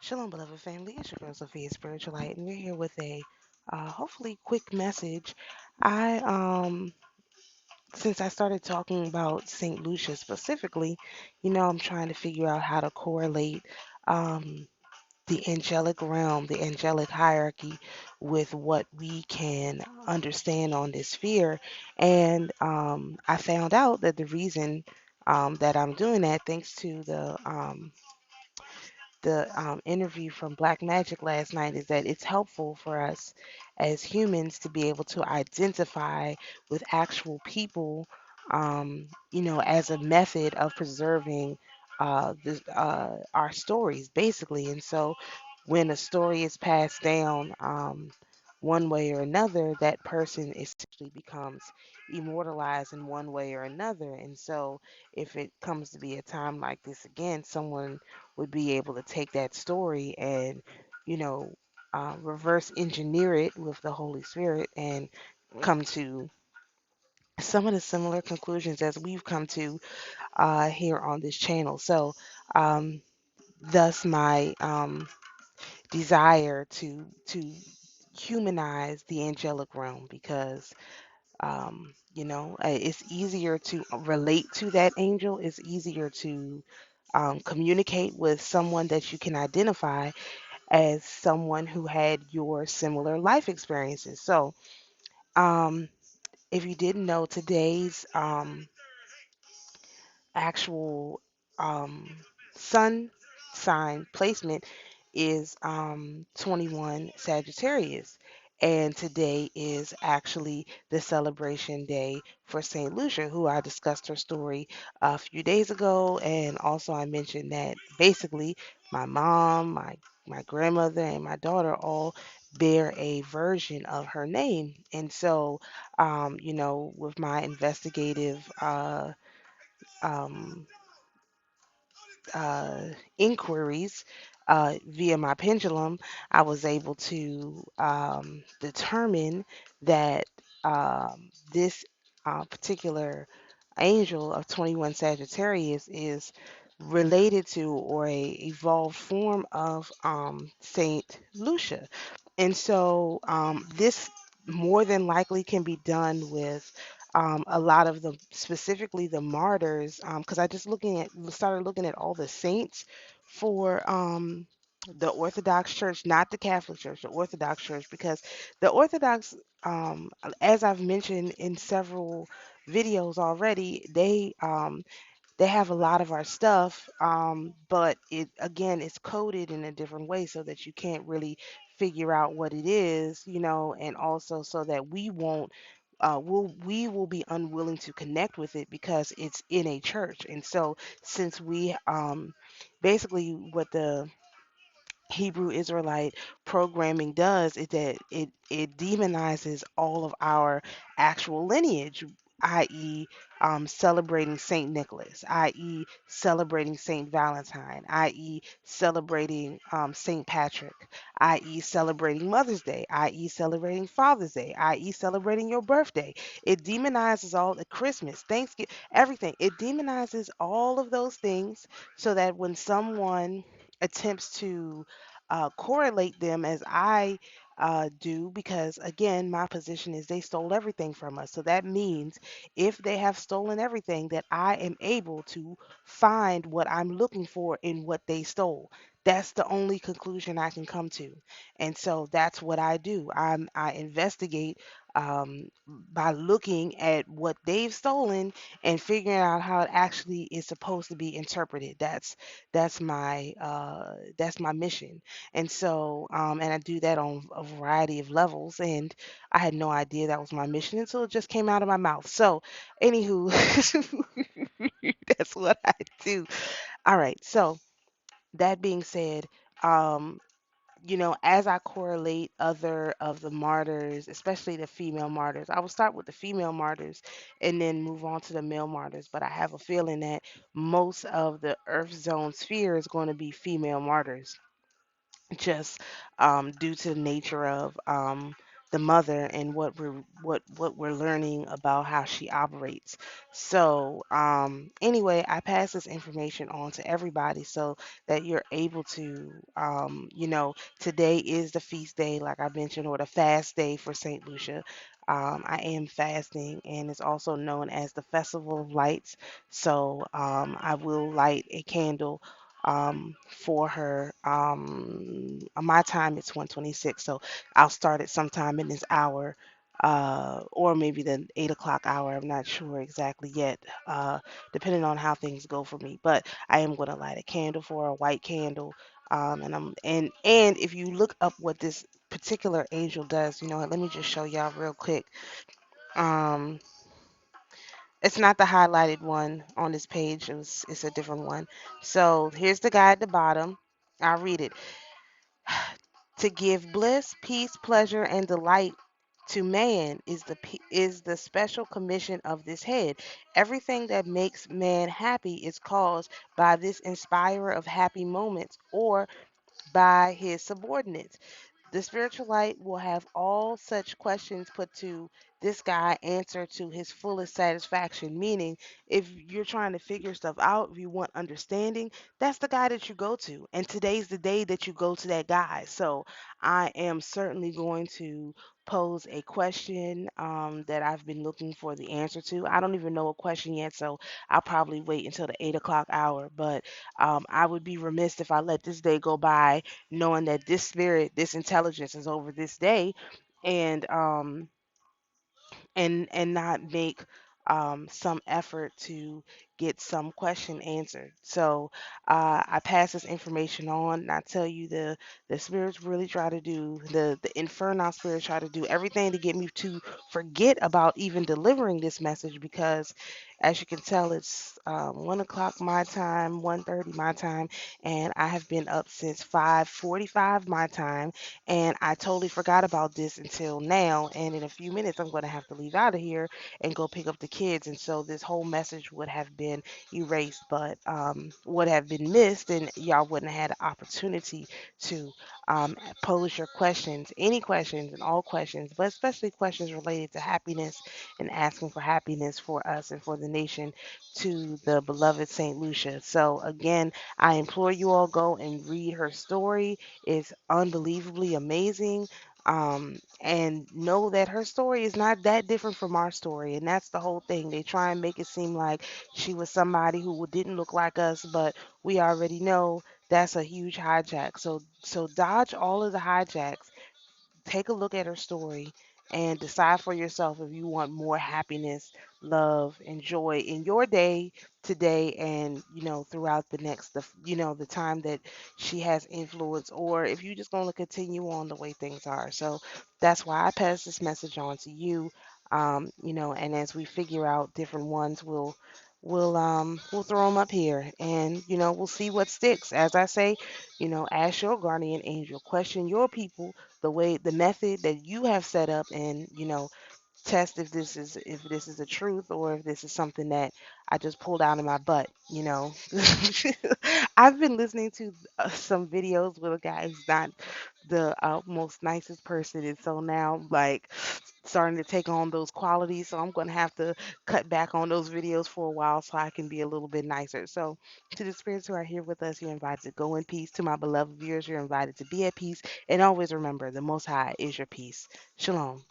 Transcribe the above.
Shalom, beloved family. It's your girl Sophia Spiritual Light, and we're here with a hopefully quick message. I Since I started talking about Saint Lucia specifically, I'm trying to figure out how to correlate um, the angelic realm, the angelic hierarchy, with what we can understand on this sphere. And I found out that the reason that I'm doing that, thanks to the interview from Black Magic last night, is that it's helpful for us as humans to be able to identify with actual people, as a method of preserving our stories, basically. And so when a story is passed down one way or another, that person essentially becomes immortalized in one way or another. And so if it comes to be a time like this again, someone would be able to take that story and, you know, reverse engineer it with the Holy Spirit and come to some of the similar conclusions as we've come to here on this channel. So, um, thus my desire to humanize the angelic realm, because it's easier to relate to that angel. It's easier to communicate with someone that you can identify as someone who had your similar life experiences. So, um, if you didn't know, today's actual um, sun sign placement is 21 Sagittarius. And today is actually the celebration day for Saint Lucia, who I discussed her story a few days ago. And also, I mentioned that basically my mom, my grandmother, and my daughter all bear a version of her name. And so, with my investigative um, uh, inquiries via my pendulum, I was able to determine that this particular angel of 21 Sagittarius is related to, or a evolved form of, Saint Lucia. And so this more than likely can be done with a lot of the, specifically the martyrs, because I just started looking at all the saints for the Orthodox Church, not the Catholic Church, the Orthodox Church, because the Orthodox, as I've mentioned in several videos already, they have a lot of our stuff, but it again it's coded in a different way so that you can't really figure out what it is, and also so that we will be unwilling to connect with it because it's in a church. And so since we basically what the Hebrew Israelite programming does is that it demonizes all of our actual lineage, i.e., celebrating Saint Nicholas, i.e., celebrating Saint Valentine, i.e., celebrating Saint Patrick, i.e., celebrating Mother's Day, i.e., celebrating Father's Day, i.e., celebrating your birthday. It demonizes all the Christmas, Thanksgiving, everything. It demonizes all of those things so that when someone attempts to correlate them as I do, because again, my position is they stole everything from us. So that means if they have stolen everything, that I am able to find what I'm looking for in what they stole. That's the only conclusion I can come to. And so that's what I do. I investigate by looking at what they've stolen and figuring out how it actually is supposed to be interpreted. That's my mission. And so, and I do that on a variety of levels. And I had no idea that was my mission until it just came out of my mouth. So, anywho, that's what I do. All right. So, that being said, um, as I correlate other of the martyrs, especially the female martyrs, I will start with the female martyrs and then move on to the male martyrs. But I have a feeling that most of the Earth Zone sphere is going to be female martyrs, just due to the nature of the mother and what we're learning about how she operates. So anyway, I pass this information on to everybody so that you're able to today is the feast day, like I mentioned, or the fast day for Saint Lucia. I am fasting, and it's also known as the Festival of Lights. So I will light a candle for her. My time it's 1:26, so I'll start it sometime in this hour, or maybe the 8 o'clock hour. I'm not sure exactly yet, depending on how things go for me. But I am going to light a candle for her, a white candle. And if you look up what this particular angel does, let me just show y'all real quick. Um, it's not the highlighted one on this page. It's a different one. So here's the guy at the bottom. I'll read it. To give bliss, peace, pleasure, and delight to man is the special commission of this head. Everything that makes man happy is caused by this inspirer of happy moments or by his subordinates. The spiritual light will have all such questions put to this guy answered to his fullest satisfaction. Meaning, if you're trying to figure stuff out, if you want understanding, that's the guy that you go to. And today's the day that you go to that guy. So I am certainly going to pose a question that I've been looking for the answer to. I don't even know a question yet, so I'll probably wait until the 8 o'clock hour. But I would be remiss if I let this day go by knowing that this spirit, this intelligence is over this day, and and not make some effort to get some question answered. So I pass this information on, and I tell you the spirits really try to do the infernal spirits try to do everything to get me to forget about even delivering this message because, as you can tell, it's 1 o'clock my time, 1:30 my time, and I have been up since 5:45 my time, and I totally forgot about this until now. And in a few minutes, I'm going to have to leave out of here and go pick up the kids. And so this whole message would have been erased, but would have been missed, and y'all wouldn't have had an opportunity to pose your questions, any questions and all questions, but especially questions related to happiness and asking for happiness for us and for the nation to the beloved Saint Lucia. So again, I implore you all go and read her story. It's unbelievably amazing. And know that her story is not that different from our story. And that's the whole thing. They try and make it seem like she was somebody who didn't look like us, but we already know that's a huge hijack. So dodge all of the hijacks, take a look at her story, and decide for yourself if you want more happiness, love, and joy in your day today, and throughout the next the time that she has influence, or if you just going to continue on the way things are. So that's why I pass this message on to you. And as we figure out different ones, we'll throw them up here, and we'll see what sticks. As I say, ask your guardian angel, question your people, the method that you have set up, and test if this is the truth, or if this is something that I just pulled out of my butt. I've been listening to some videos with a guy who's not the most nicest person, and so now like starting to take on those qualities. So I'm going to have to cut back on those videos for a while so I can be a little bit nicer. So to the spirits who are here with us, you're invited to go in peace. To my beloved viewers, you're invited to be at peace. And always remember, the Most High is your peace. Shalom.